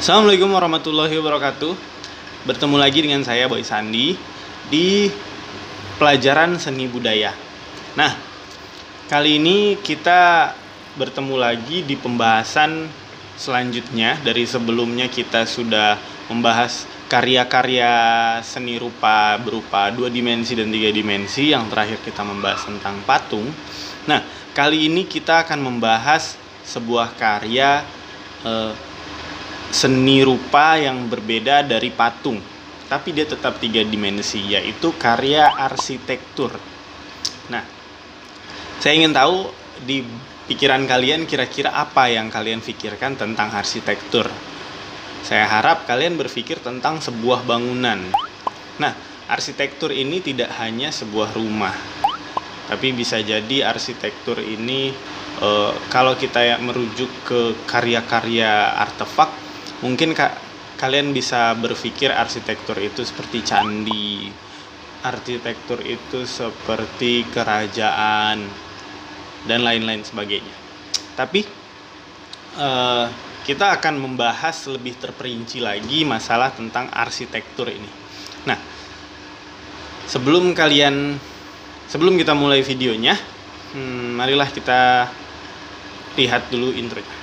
Assalamualaikum warahmatullahi wabarakatuh. Bertemu lagi dengan saya Boy Sandi di pelajaran seni budaya. Nah, kali ini kita bertemu lagi di pembahasan selanjutnya. Dari sebelumnya kita sudah membahas karya-karya seni rupa berupa 2 dimensi dan 3 dimensi. Yang terakhir kita membahas tentang patung. Nah, kali ini kita akan membahas sebuah karya seni rupa yang berbeda dari patung, tapi dia tetap 3 dimensi, yaitu karya arsitektur. Nah, saya ingin tahu di pikiran kalian kira-kira apa yang kalian pikirkan tentang arsitektur. Saya harap kalian berpikir tentang sebuah bangunan. Nah, arsitektur ini tidak hanya sebuah rumah, tapi bisa jadi arsitektur ini kalau kita merujuk ke karya-karya artefak, mungkin kalian bisa berpikir arsitektur itu seperti candi, arsitektur itu seperti kerajaan, dan lain-lain sebagainya. Tapi kita akan membahas lebih terperinci lagi masalah tentang arsitektur ini. Nah, sebelum kita mulai videonya, marilah kita lihat dulu intronya.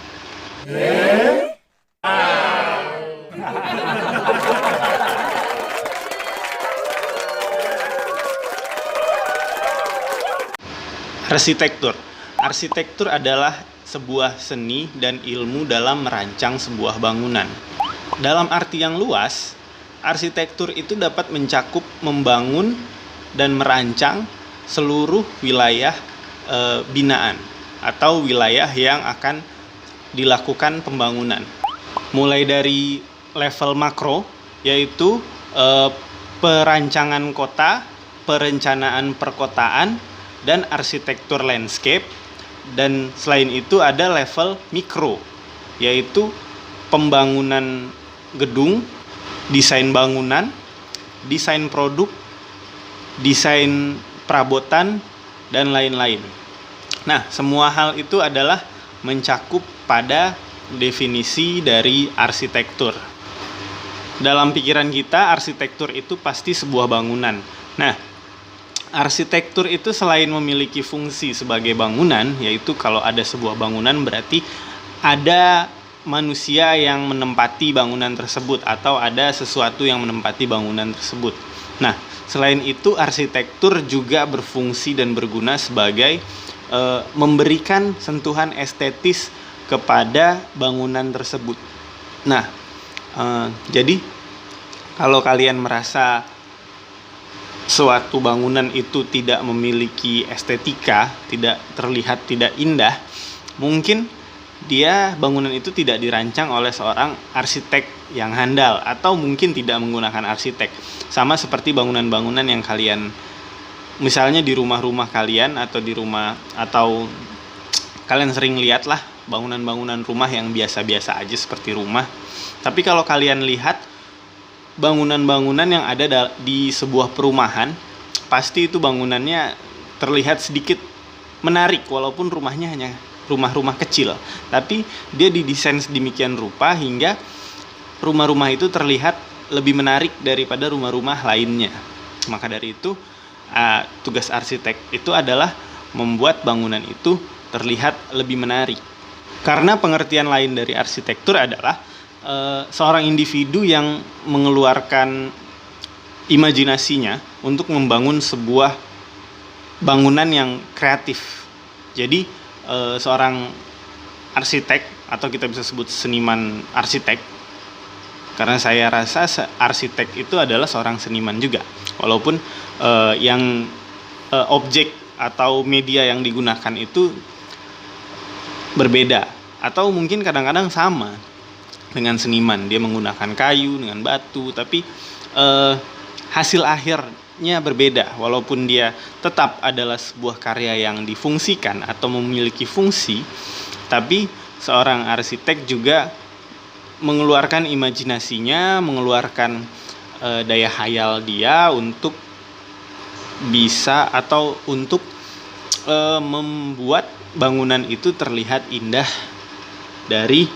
Arsitektur adalah sebuah seni dan ilmu dalam merancang sebuah bangunan. Dalam arti yang luas, arsitektur itu dapat mencakup membangun dan merancang seluruh wilayah binaan atau wilayah yang akan dilakukan pembangunan. Mulai dari level makro, yaitu perancangan kota, perencanaan perkotaan, dan arsitektur landscape. Dan selain itu ada level mikro, yaitu pembangunan gedung, desain bangunan, desain produk, desain perabotan, dan lain-lain. Nah, semua hal itu adalah mencakup pada definisi dari arsitektur. Dalam pikiran kita, arsitektur itu pasti sebuah bangunan. Nah, arsitektur itu selain memiliki fungsi sebagai bangunan, yaitu kalau ada sebuah bangunan berarti ada manusia yang menempati bangunan tersebut atau ada sesuatu yang menempati bangunan tersebut. Nah, selain itu arsitektur juga berfungsi dan berguna sebagai memberikan sentuhan estetis kepada bangunan tersebut. Nah, jadi kalau kalian merasa suatu bangunan itu tidak memiliki estetika, tidak terlihat tidak indah, mungkin bangunan itu tidak dirancang oleh seorang arsitek yang handal, atau mungkin tidak menggunakan arsitek. Sama seperti bangunan-bangunan yang kalian, misalnya di rumah-rumah kalian atau kalian sering lihat lah bangunan-bangunan rumah yang biasa-biasa aja seperti rumah. Tapi kalau kalian lihat bangunan-bangunan yang ada di sebuah perumahan, pasti itu bangunannya terlihat sedikit menarik, walaupun rumahnya hanya rumah-rumah kecil, tapi dia didesain sedemikian rupa hingga rumah-rumah itu terlihat lebih menarik daripada rumah-rumah lainnya. Maka dari itu tugas arsitek itu adalah membuat bangunan itu terlihat lebih menarik. Karena pengertian lain dari arsitektur adalah seorang individu yang mengeluarkan imajinasinya untuk membangun sebuah bangunan yang kreatif. Jadi seorang arsitek, atau kita bisa sebut seniman arsitek, karena saya rasa arsitek itu adalah seorang seniman juga, walaupun objek atau media yang digunakan itu berbeda, atau mungkin kadang-kadang sama dengan seniman. Dia menggunakan kayu dengan batu, tapi hasil akhirnya berbeda. Walaupun dia tetap adalah sebuah karya yang difungsikan atau memiliki fungsi, tapi seorang arsitek juga mengeluarkan imajinasinya, mengeluarkan daya khayal dia untuk bisa atau untuk membuat bangunan itu terlihat indah dari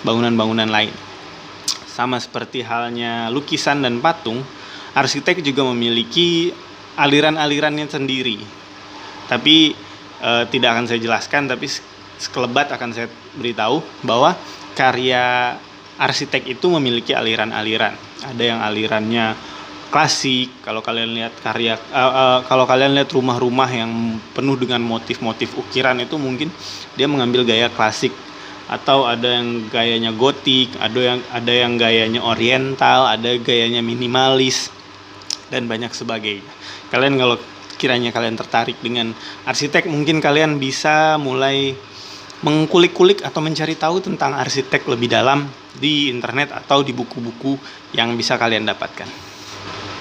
bangunan-bangunan lain. Sama seperti halnya lukisan dan patung, arsitek juga memiliki aliran-alirannya sendiri. Tapi tidak akan saya jelaskan, tapi sekelebat akan saya beritahu bahwa karya arsitek itu memiliki aliran-aliran. Ada yang alirannya klasik. Kalau kalian lihat kalau kalian lihat rumah-rumah yang penuh dengan motif-motif ukiran, itu mungkin dia mengambil gaya klasik. Atau ada yang gayanya gotik, ada yang gayanya oriental, ada gayanya minimalis, dan banyak sebagainya. Kalian kalau kiranya kalian tertarik dengan arsitek, mungkin kalian bisa mulai mengkulik-kulik atau mencari tahu tentang arsitek lebih dalam di internet atau di buku-buku yang bisa kalian dapatkan.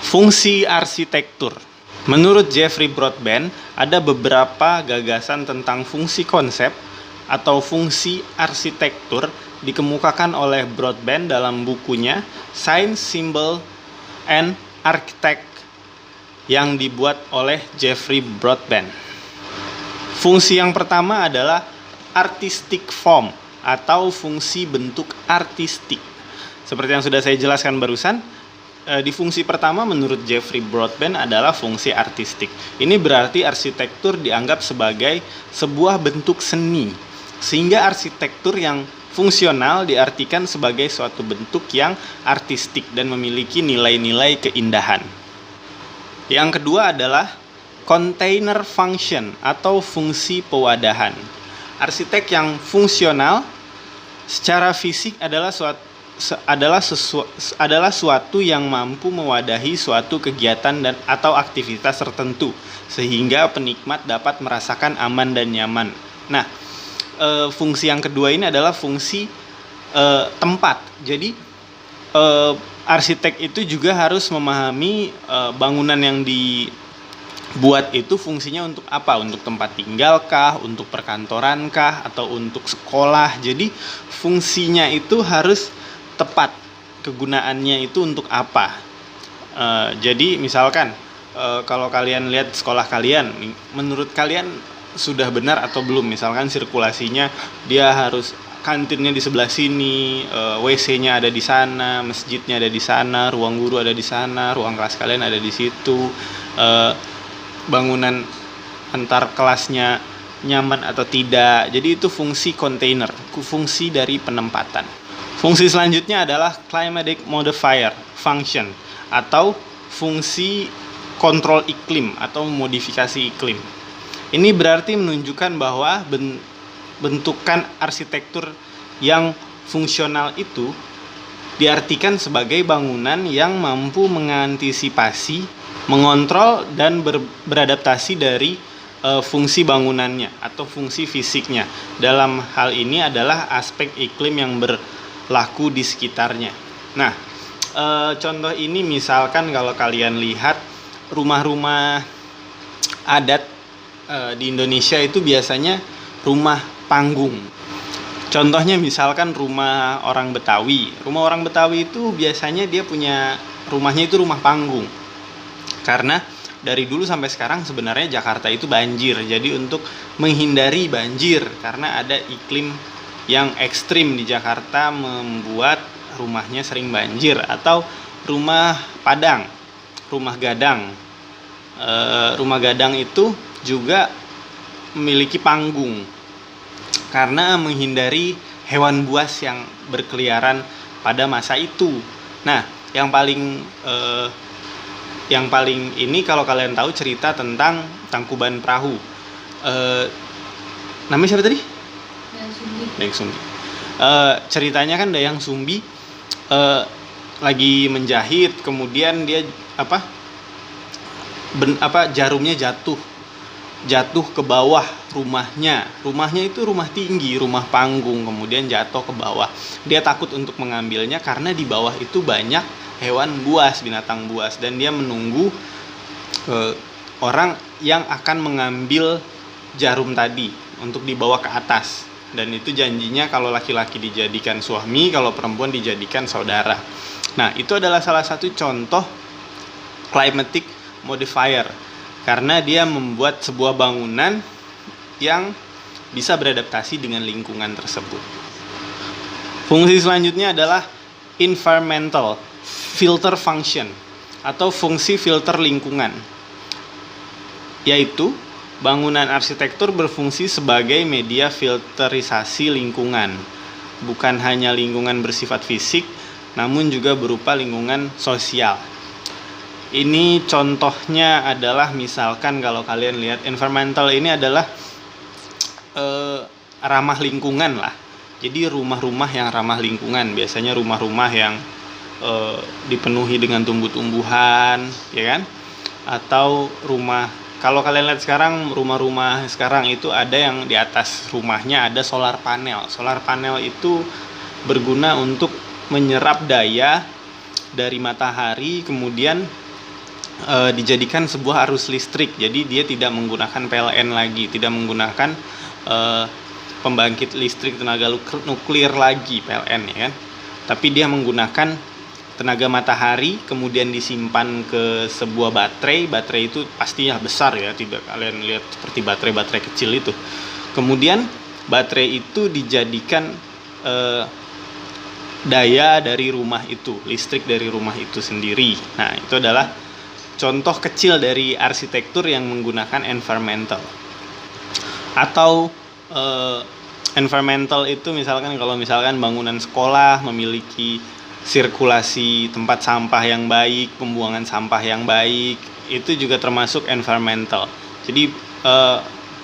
Fungsi arsitektur. Menurut Jeffrey Broadbent, ada beberapa gagasan tentang fungsi konsep atau fungsi arsitektur dikemukakan oleh Broadbent dalam bukunya Science, Symbol, and Architect yang dibuat oleh Jeffrey Broadbent. Fungsi yang pertama adalah artistic form atau fungsi bentuk artistik. Seperti yang sudah saya jelaskan barusan, di fungsi pertama menurut Jeffrey Broadbent adalah fungsi artistik. Ini berarti arsitektur dianggap sebagai sebuah bentuk seni. Sehingga arsitektur yang fungsional diartikan sebagai suatu bentuk yang artistik dan memiliki nilai-nilai keindahan. Yang kedua adalah container function atau fungsi pewadahan. Arsitek yang fungsional secara fisik adalah suatu yang mampu mewadahi suatu kegiatan dan atau aktivitas tertentu sehingga penikmat dapat merasakan aman dan nyaman. Nah, fungsi yang kedua ini adalah fungsi tempat. Jadi arsitek itu juga harus memahami bangunan yang dibuat itu fungsinya untuk apa? Untuk tempat tinggalkah, untuk perkantorankah, atau untuk sekolah. Jadi fungsinya itu harus tepat, kegunaannya itu untuk apa. Jadi misalkan kalau kalian lihat sekolah kalian, menurut kalian sudah benar atau belum? Misalkan sirkulasinya dia harus kantinnya di sebelah sini, WC-nya ada di sana, masjidnya ada di sana, ruang guru ada di sana, ruang kelas kalian ada di situ, bangunan antar kelasnya nyaman atau tidak. Jadi itu fungsi container, fungsi dari penempatan. Fungsi selanjutnya adalah climatic modifier function atau fungsi kontrol iklim atau modifikasi iklim. Ini berarti menunjukkan bahwa bentukan arsitektur yang fungsional itu diartikan sebagai bangunan yang mampu mengantisipasi, mengontrol, dan beradaptasi dari fungsi bangunannya atau fungsi fisiknya. Dalam hal ini adalah aspek iklim yang berlaku di sekitarnya. Nah, contoh ini misalkan kalau kalian lihat rumah-rumah adat di Indonesia itu biasanya rumah panggung. Contohnya misalkan rumah orang Betawi. Rumah orang Betawi itu biasanya dia punya rumahnya itu rumah panggung. Karena dari dulu sampai sekarang sebenarnya Jakarta itu banjir. Jadi untuk menghindari banjir karena ada iklim yang ekstrim di Jakarta membuat rumahnya sering banjir. Atau rumah Padang, rumah Gadang. Rumah Gadang itu juga memiliki panggung karena menghindari hewan buas yang berkeliaran pada masa itu. Nah, yang paling ini kalau kalian tahu cerita tentang Tangkuban Perahu. Namanya siapa tadi? Dayang Sumbi. Ceritanya kan Dayang Sumbi lagi menjahit, kemudian dia jarumnya jatuh ke bawah rumahnya. Rumahnya itu rumah tinggi, rumah panggung, kemudian jatuh ke bawah. Dia takut untuk mengambilnya karena di bawah itu banyak hewan buas, binatang buas, dan dia menunggu orang yang akan mengambil jarum tadi untuk dibawa ke atas. Dan itu janjinya kalau laki-laki dijadikan suami, kalau perempuan dijadikan saudara. Nah, itu adalah salah satu contoh climatic modifier karena dia membuat sebuah bangunan yang bisa beradaptasi dengan lingkungan tersebut. Fungsi selanjutnya adalah environmental filter function atau fungsi filter lingkungan, yaitu bangunan arsitektur berfungsi sebagai media filterisasi lingkungan, bukan hanya lingkungan bersifat fisik, namun juga berupa lingkungan sosial. Ini contohnya adalah misalkan kalau kalian lihat environmental ini adalah ramah lingkungan lah. Jadi rumah-rumah yang ramah lingkungan, biasanya rumah-rumah yang dipenuhi dengan tumbuh-tumbuhan, ya kan? Atau rumah, kalau kalian lihat sekarang rumah-rumah sekarang itu ada yang di atas rumahnya ada solar panel. Solar panel itu berguna untuk menyerap daya dari matahari, kemudian dijadikan sebuah arus listrik. Jadi dia tidak menggunakan PLN lagi, tidak menggunakan pembangkit listrik tenaga nuklir lagi, PLN, ya kan? Tapi dia menggunakan tenaga matahari, kemudian disimpan ke sebuah baterai. Baterai itu pastinya besar ya, tidak kalian lihat seperti baterai kecil itu. Kemudian baterai itu dijadikan daya dari rumah itu, listrik dari rumah itu sendiri. Nah, itu adalah contoh kecil dari arsitektur yang menggunakan environmental. Atau environmental itu misalkan kalau misalkan bangunan sekolah memiliki sirkulasi tempat sampah yang baik, pembuangan sampah yang baik, itu juga termasuk environmental. Jadi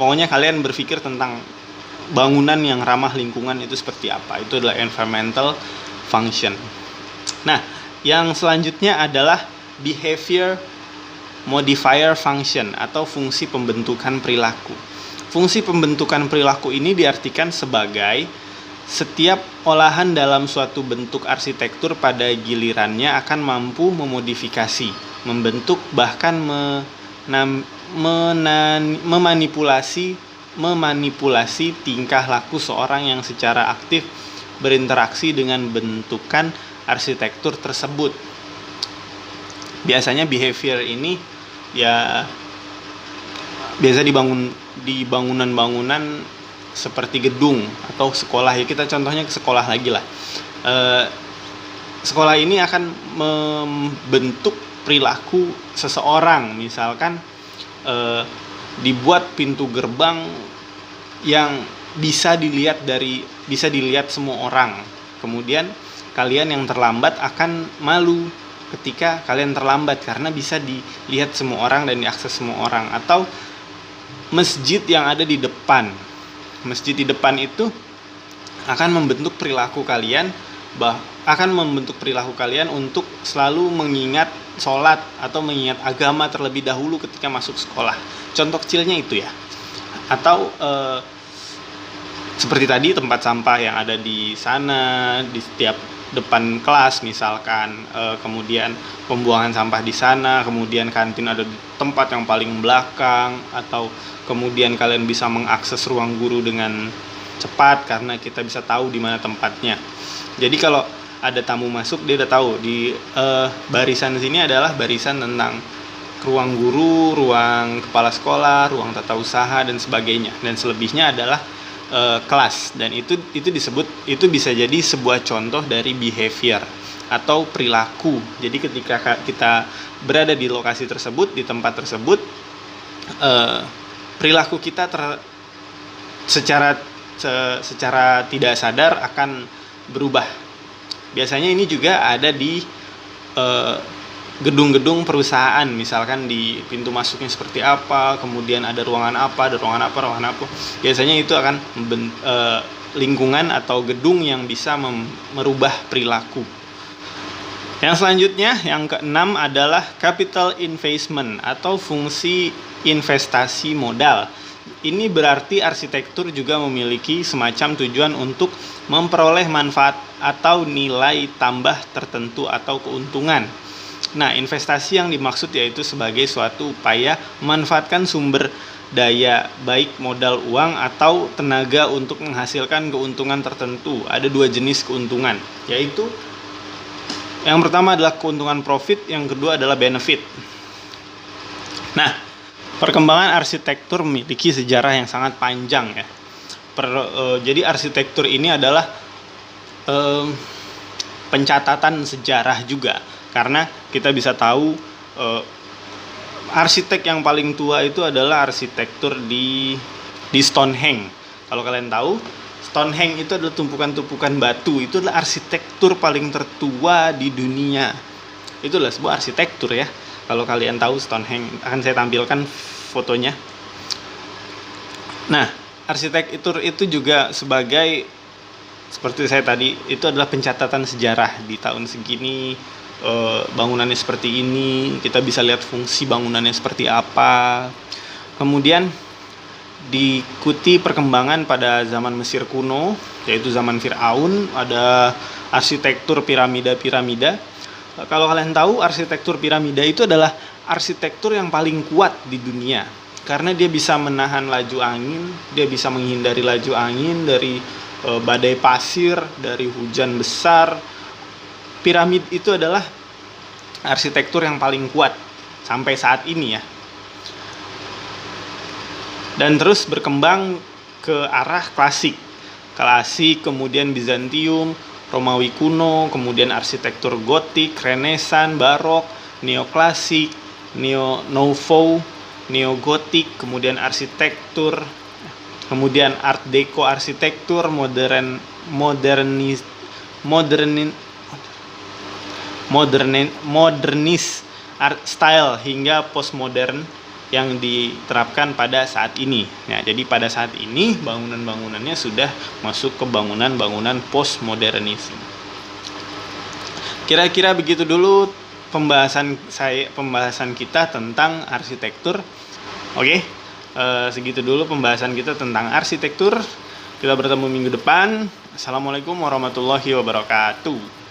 pokoknya kalian berpikir tentang bangunan yang ramah lingkungan itu seperti apa. Itu adalah environmental function. Nah, yang selanjutnya adalah behavior modifier function atau fungsi pembentukan perilaku. Fungsi pembentukan perilaku ini diartikan sebagai setiap olahan dalam suatu bentuk arsitektur pada gilirannya akan mampu memodifikasi, membentuk, bahkan memanipulasi tingkah laku seorang yang secara aktif berinteraksi dengan bentukan arsitektur tersebut. Biasanya behavior ini ya biasa dibangun di bangunan-bangunan seperti gedung atau sekolah, ya kita contohnya ke sekolah lagi lah. Sekolah ini akan membentuk perilaku seseorang, misalkan dibuat pintu gerbang yang bisa dilihat semua orang. Kemudian kalian yang terlambat akan malu ketika kalian terlambat karena bisa dilihat semua orang dan diakses semua orang. Atau masjid yang ada di depan. Masjid di depan itu akan membentuk perilaku kalian, untuk selalu mengingat sholat atau mengingat agama terlebih dahulu ketika masuk sekolah. Contoh kecilnya itu ya. Atau seperti tadi tempat sampah yang ada di sana, di setiap depan kelas misalkan, kemudian pembuangan sampah di sana, kemudian kantin ada di tempat yang paling belakang, atau kemudian kalian bisa mengakses ruang guru dengan cepat karena kita bisa tahu di mana tempatnya. Jadi kalau ada tamu masuk, dia udah tahu di barisan sini adalah barisan tentang ruang guru, ruang kepala sekolah, ruang tata usaha dan sebagainya. Dan selebihnya adalah kelas, dan itu bisa jadi sebuah contoh dari behavior atau perilaku. Jadi ketika kita berada di lokasi tersebut, di tempat tersebut, perilaku kita secara tidak sadar akan berubah. Biasanya ini juga ada di gedung-gedung perusahaan, misalkan di pintu masuknya seperti apa, kemudian ada ruangan apa. Biasanya itu akan lingkungan atau gedung yang bisa merubah perilaku. Yang selanjutnya, yang keenam adalah capital investment atau fungsi investasi modal. Ini berarti arsitektur juga memiliki semacam tujuan untuk memperoleh manfaat atau nilai tambah tertentu atau keuntungan. Nah, investasi yang dimaksud yaitu sebagai suatu upaya memanfaatkan sumber daya, baik modal uang atau tenaga untuk menghasilkan keuntungan tertentu. Ada dua jenis keuntungan, yaitu yang pertama adalah keuntungan profit, yang kedua adalah benefit. Nah, perkembangan arsitektur memiliki sejarah yang sangat panjang ya. Jadi arsitektur ini adalah em, pencatatan sejarah juga, karena kita bisa tahu arsitek yang paling tua itu adalah arsitektur di Stonehenge. Kalau kalian tahu, Stonehenge itu adalah tumpukan-tumpukan batu, itu adalah arsitektur paling tertua di dunia. Itu adalah sebuah arsitektur ya. Kalau kalian tahu Stonehenge, akan saya tampilkan fotonya. Nah, arsitektur itu juga sebagai, seperti saya tadi, itu adalah pencatatan sejarah. Di tahun segini bangunannya seperti ini, kita bisa lihat fungsi bangunannya seperti apa. Kemudian diikuti perkembangan pada zaman Mesir kuno, yaitu zaman Firaun, ada arsitektur piramida-piramida. Kalau kalian tahu, arsitektur piramida itu adalah arsitektur yang paling kuat di dunia, karena dia bisa menahan laju angin, dia bisa menghindari laju angin dari badai pasir, dari hujan besar. Piramid itu adalah arsitektur yang paling kuat sampai saat ini ya. Dan terus berkembang ke arah klasik, kemudian Bizantium, Romawi kuno, kemudian arsitektur Gotik, Renaissance, Barok, Neoklasik, Nouveau, Neogotik, kemudian arsitektur, kemudian Art Deco arsitektur, modernis art style, hingga postmodern yang diterapkan pada saat ini. Nah, jadi pada saat ini bangunan-bangunannya sudah masuk ke bangunan-bangunan postmodernisme. Kira-kira begitu dulu pembahasan kita tentang arsitektur. Oke, segitu dulu pembahasan kita tentang arsitektur. Kita bertemu minggu depan. Assalamualaikum warahmatullahi wabarakatuh.